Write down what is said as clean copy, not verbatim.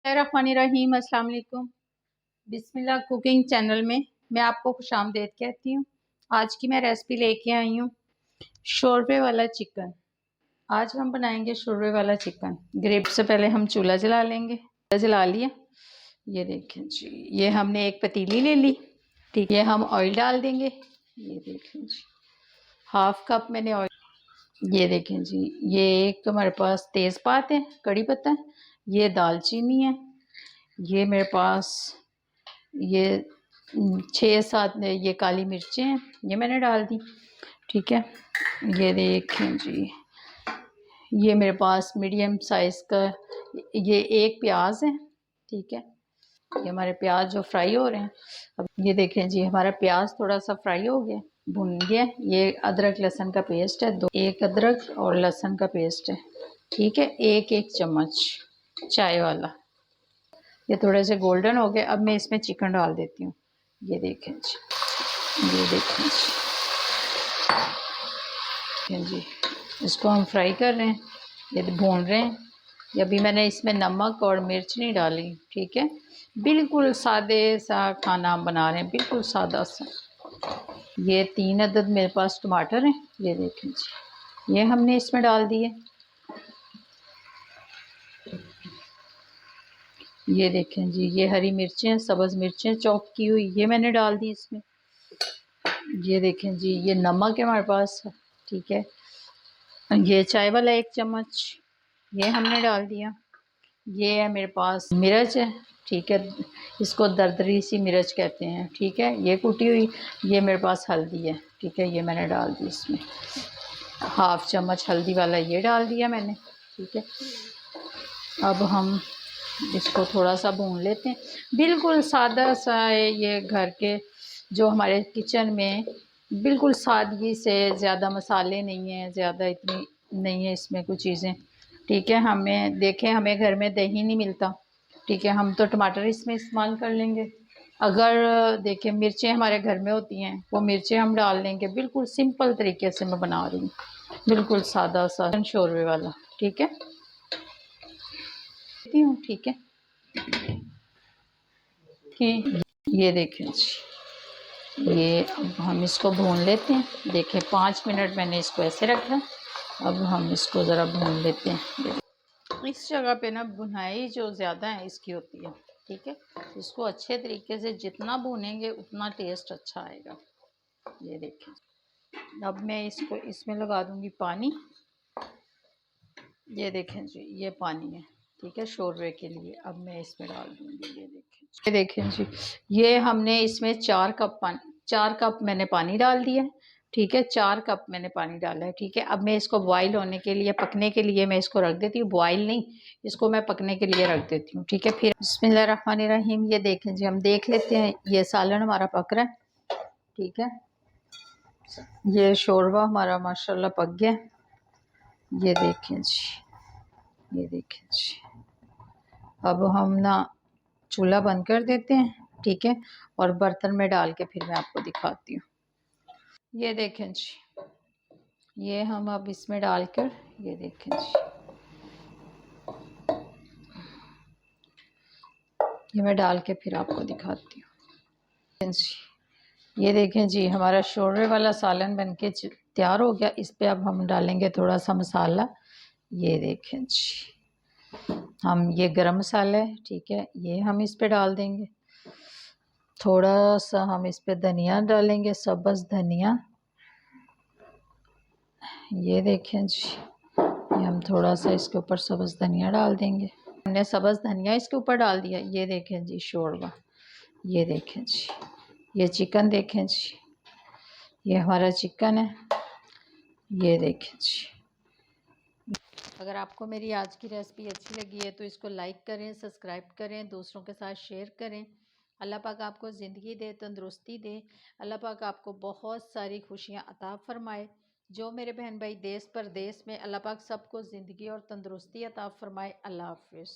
बिस्मिल्लाहिर्रहमानिर्रहीम। अस्सलाम वालेकुम। बिस्मिल्लाह कुकिंग चैनल में मैं आपको खुशामदीद कहती हूँ। आज की मैं रेसिपी लेके आई हूँ शोरबे वाला चिकन। आज हम बनाएंगे शोरबे वाला चिकन। ग्रेवी से पहले हम चूल्हा जला लेंगे। चूल्हा जला लिया। ये देखें जी, ये हमने एक पतीली ले ली। ठीक है, हम ऑयल डाल देंगे। ये देखें जी, 1/2 कप मैंने ऑयल। ये देखें जी, ये एक हमारे पास तेज़पात है, कड़ी पत्ता है, ये दालचीनी है, ये मेरे पास ये 6-7 ये काली मिर्चें हैं, ये मैंने डाल दी। ठीक है, ये देखें जी, ये मेरे पास मीडियम साइज़ का ये एक प्याज है। ठीक है, ये हमारे प्याज जो फ्राई हो रहे हैं। अब ये देखें जी, हमारा प्याज थोड़ा सा फ्राई हो गया, भुन गया। ये अदरक लहसुन का पेस्ट है, एक अदरक और लहसुन का पेस्ट है। ठीक है, एक चम्मच चाय वाला। ये थोड़े से गोल्डन हो गए। अब मैं इसमें चिकन डाल देती हूँ। ये देखें जी, ये देखें जी, इसको हम फ्राई कर रहे हैं, ये भून रहे हैं। अभी मैंने इसमें नमक और मिर्च नहीं डाली। ठीक है, बिल्कुल सादे सा खाना हम बना रहे हैं, बिल्कुल सादा सा। ये 3 अदद मेरे पास टमाटर हैं, ये देखें जी, ये हमने इसमें डाल दिए। ये देखें जी, ये हरी मिर्चें, सब्ज़ मिर्चें चॉप की हुई, ये मैंने डाल दी इसमें। ये देखें जी, ये नमक है हमारे पास। ठीक है, ये चाय वाला 1 चम्मच, ये हमने डाल दिया। ये है मेरे पास मिर्च है। ठीक है, इसको दरदरी सी मिर्च कहते हैं। ठीक है, ये कुटी हुई। ये मेरे पास हल्दी है। ठीक है, ये मैंने डाल दी इसमें, 1/2 चम्मच हल्दी वाला ये डाल दिया मैंने। ठीक है, अब हम इसको थोड़ा सा भून लेते हैं। बिल्कुल सादा सा है ये, घर के जो हमारे किचन में बिल्कुल सादगी से, ज़्यादा मसाले नहीं हैं, ज़्यादा इतनी नहीं है इसमें कुछ चीज़ें। ठीक है, हमें देखें, हमें घर में दही नहीं मिलता। ठीक है, हम तो टमाटर इसमें इस्तेमाल कर लेंगे। अगर देखें मिर्चें हमारे घर में होती हैं, वो मिर्चें हम डाल लेंगे। बिल्कुल सिंपल तरीके से मैं बना रही हूँ, बिल्कुल सादा सा शोरबे वाला। ठीक है, ठीक है कि ये देखें जी, ये अब हम इसको भून लेते हैं। देखें 5 मिनट मैंने इसको ऐसे रखा। अब हम इसको ज़रा भून लेते हैं। इस जगह पे ना भुनाई जो ज़्यादा है इसकी होती है। ठीक है, इसको अच्छे तरीके से जितना भूनेंगे उतना टेस्ट अच्छा आएगा। ये देखें, अब मैं इसको इसमें लगा दूंगी पानी। ये देखें जी, ये पानी है। ठीक है, शोरबे के लिए। अब मैं इसमें डाल दूंगी। ये देखें जी, ये हमने इसमें 4 कप पानी, 4 कप मैंने पानी डाल दिया। ठीक है, 4 कप मैंने पानी डाला है। ठीक है, अब मैं इसको बॉईल होने के लिए, पकने के लिए मैं इसको रख देती हूँ। बॉईल नहीं, इसको मैं पकने के लिए रख देती हूँ। ठीक है, फिर बिस्मिल्लाहिर्रहमानिर्रहीम। ये देखें जी, हम देख लेते हैं ये सालन हमारा पक रहा है। ठीक है, ये शोरबा हमारा माशाल्लाह पक गया। ये देखें जी, ये देखें जी, अब हम ना चूल्हा बंद कर देते हैं। ठीक है, और बर्तन में डाल के फिर मैं आपको दिखाती हूँ। ये देखें जी, ये हम अब इसमें डालकर, ये देखें जी, ये मैं डाल के फिर आपको दिखाती हूँ। ये देखें जी, हमारा शोरबे वाला सालन बनके तैयार हो गया। इस पे अब हम डालेंगे थोड़ा सा मसाला। ये देखें जी, हम ये गरम मसाला है। ठीक है, ये हम इस पे डाल देंगे। थोड़ा सा हम इस पे धनिया डालेंगे, सब्ज़ धनिया। ये देखें जी, ये हम थोड़ा सा इसके ऊपर सब्ज़ धनिया डाल देंगे। हमने सब्ज़ धनिया इसके ऊपर डाल दिया। ये देखें जी शोरबा, ये देखें जी, ये चिकन देखें जी, ये हमारा चिकन है। ये देखें जी, अगर आपको मेरी आज की रेसिपी अच्छी लगी है तो इसको लाइक करें, सब्सक्राइब करें, दूसरों के साथ शेयर करें। अल्लाह पाक आपको ज़िंदगी दे, तंदुरुस्ती दे। अल्लाह पाक आपको बहुत सारी खुशियाँ अता फ़रमाए। जो मेरे बहन भाई देश परदेश में, अल्लाह पाक सबको ज़िंदगी और तंदुरुस्ती अता फ़रमाए। अल्लाह हाफ़िज़।